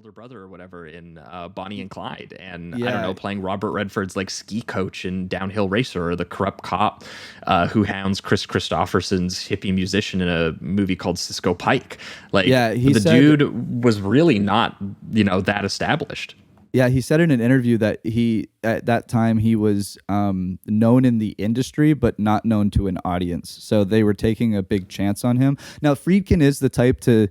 older brother or whatever in Bonnie and Clyde, and I don't Yeah, know, playing Robert Redford's like ski coach in Downhill Racer, or the corrupt cop who hounds Chris Christopherson's hippie musician in a movie called Cisco Pike. Like yeah, he the said. dude was really not, that established. Yeah, he said in an interview that he at that time he was known in the industry but not known to an audience. So they were taking a big chance on him. Now Friedkin is the type to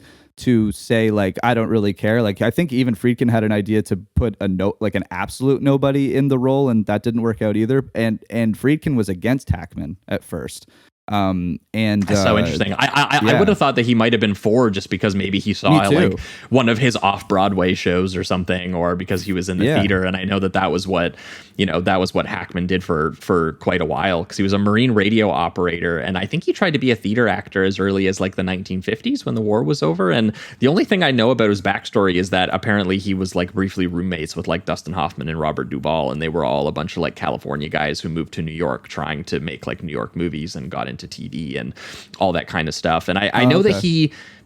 say like I don't really care. Like I think even Friedkin had an idea to put a note like an absolute nobody in the role, and that didn't work out either. And Friedkin was against Hackman at first. And That's so interesting. I would yeah, have thought that he might have been for, just because maybe he me saw like too. one of his off Broadway shows or something, or because he was in the Yeah. theater. And I know that that was what, Hackman did for quite a while, because he was a Marine radio operator. And I think he tried to be a theater actor as early as like the 1950s when the war was over. And the only thing I know about his backstory is that apparently he was like briefly roommates with like Dustin Hoffman and Robert Duvall. And they were all a bunch of like California guys who moved to New York trying to make like New York movies and got into TV and all that kind of stuff. And I know that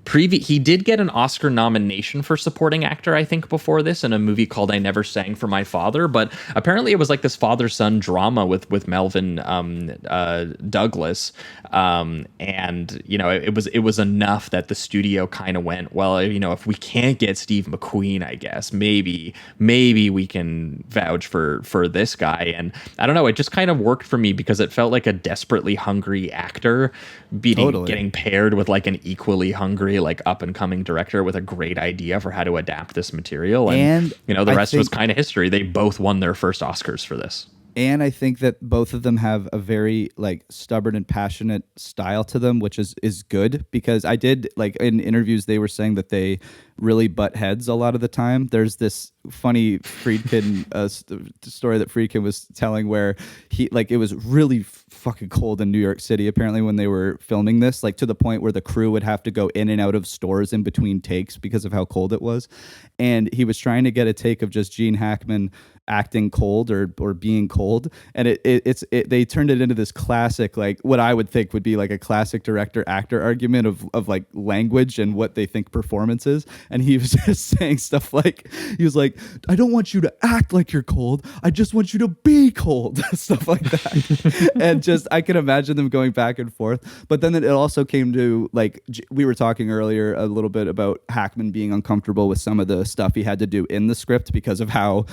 Okay. he did get an Oscar nomination for supporting actor, I think, before this, in a movie called I Never Sang for My Father. But apparently it was like this father-son drama with Melvin Douglas. And, it was enough that the studio kind of went, well, if we can't get Steve McQueen, I guess maybe we can vouch for this guy. And I don't know, it just kind of worked for me because it felt like a desperately hungry actor Totally. getting paired with like an equally hungry, like up and coming director with a great idea for how to adapt this material. And, And the I rest was think kind of history. They both won their first Oscars for this. and I think that both of them have a very like stubborn and passionate style to them, which is good, because I did like in interviews they were saying that they really butt heads a lot of the time. There's this funny Friedkin story that Friedkin was telling where he like it was really fucking cold in New York City apparently when they were filming this, like to the point where the crew would have to go in and out of stores in between takes because of how cold it was. And he was trying to get a take of just Gene Hackman acting cold or being cold, and they turned it into this classic, like what I would think would be like a classic director actor argument of like language and what they think performance is. And he was just saying stuff like, he was like, I don't want you to act like you're cold, I just want you to be cold. Stuff like that. And just I can imagine them going back and forth. But then it also came to like we were talking earlier a little bit about Hackman being uncomfortable with some of the stuff he had to do in the script because of how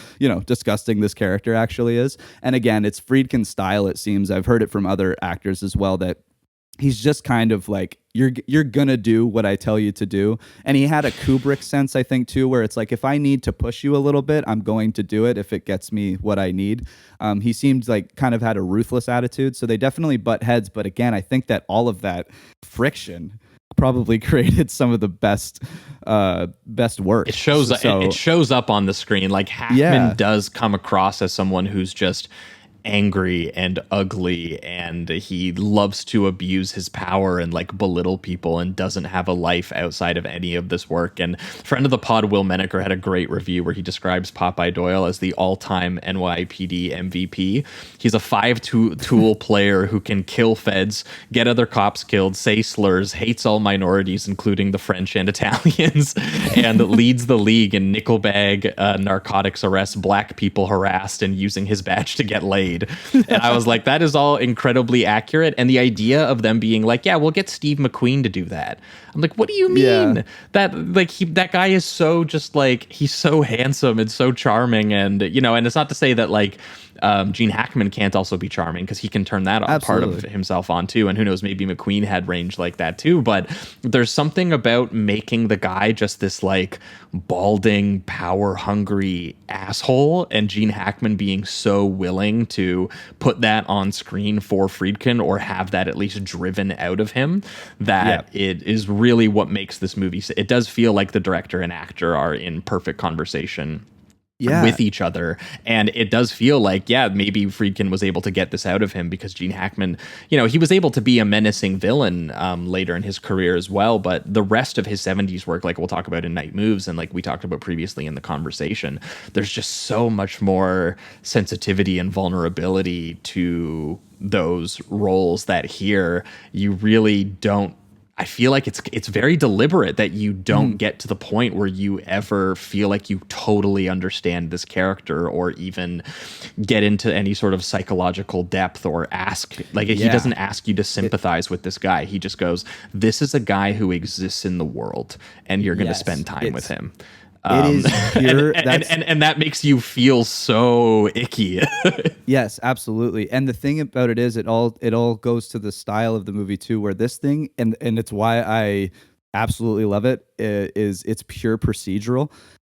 disgusting this character actually is. And again, it's Friedkin's style, it seems. I've heard it from other actors as well, that he's just kind of like, you're gonna do what I tell you to do. And he had a Kubrick sense, I think, too, where it's like, if I need to push you a little bit, I'm going to do it if it gets me what I need. He seemed like kind of had a ruthless attitude, so they definitely butt heads. But again, I think that all of that friction probably created some of the best work. It shows it shows up on the screen. Like Hackman does come across as someone who's just angry and ugly, and he loves to abuse his power and like belittle people, and doesn't have a life outside of any of this work. And friend of the pod, Will Menaker, had a great review where he describes Popeye Doyle as the all-time NYPD MVP. He's a 5-tool player who can kill feds, get other cops killed, say slurs, hates all minorities, including the French and Italians, and leads the league in nickel bag narcotics arrests, black people harassed, and using his badge to get laid. And I was like, that is all incredibly accurate. And the idea of them being like, yeah, we'll get Steve McQueen to do that. I'm like, what do you mean? Yeah. That guy is so just like, he's so handsome and so charming. And, and it's not to say that like Gene Hackman can't also be charming, because he can turn that part of himself on too. And who knows, maybe McQueen had range like that too. But there's something about making the guy just this like balding, power hungry asshole, and Gene Hackman being so willing to put that on screen for Friedkin, or have that at least driven out of him, that it is really what makes this movie. It does feel like the director and actor are in perfect conversation with each other. And it does feel like, maybe Friedkin was able to get this out of him because Gene Hackman, he was able to be a menacing villain later in his career as well. But the rest of his 70s work, like we'll talk about in Night Moves, and like we talked about previously in the conversation, there's just so much more sensitivity and vulnerability to those roles that here you really don't. I feel like it's very deliberate that you don't get to the point where you ever feel like you totally understand this character or even get into any sort of psychological depth or ask. Like, he doesn't ask you to sympathize with this guy. He just goes, this is a guy who exists in the world and you're going to spend time with him. It is pure, and that makes you feel so icky. Yes, absolutely. And the thing about it is, it all goes to the style of the movie too, where this thing, and it's why I absolutely love it, is it's pure procedural.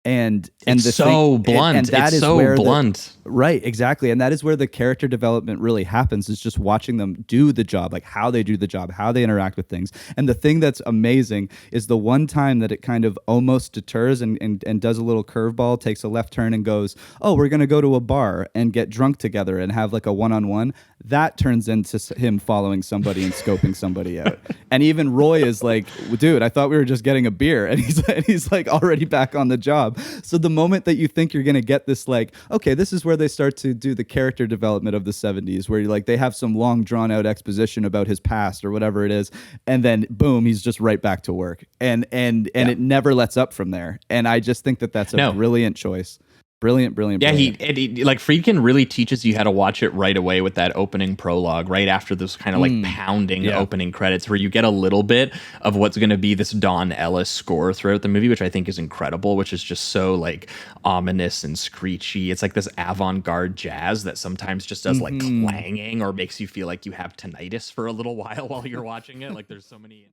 And it's the so blunt. And that it's is so where blunt. Right, exactly. And that is where the character development really happens, is just watching them do the job, like how they do the job, how they interact with things. And the thing that's amazing is the one time that it kind of almost deters and does a little curveball, takes a left turn and goes, oh, we're going to go to a bar and get drunk together and have like a one-on-one. That turns into him following somebody and scoping somebody out. And even Roy is like, dude, I thought we were just getting a beer. And he's like already back on the job. So the moment that you think you're going to get this, like, okay, this is where they start to do the character development of the 70s, where like they have some long drawn out exposition about his past or whatever it is, and then boom, he's just right back to work, and it never lets up from there. And I just think that that's a brilliant choice. Brilliant. Yeah, he like Friedkin really teaches you how to watch it right away with that opening prologue, right after this kind of like pounding opening credits, where you get a little bit of what's going to be this Don Ellis score throughout the movie, which I think is incredible, which is just so like ominous and screechy. It's like this avant-garde jazz that sometimes just does like clanging or makes you feel like you have tinnitus for a little while you're watching it. Like there's so many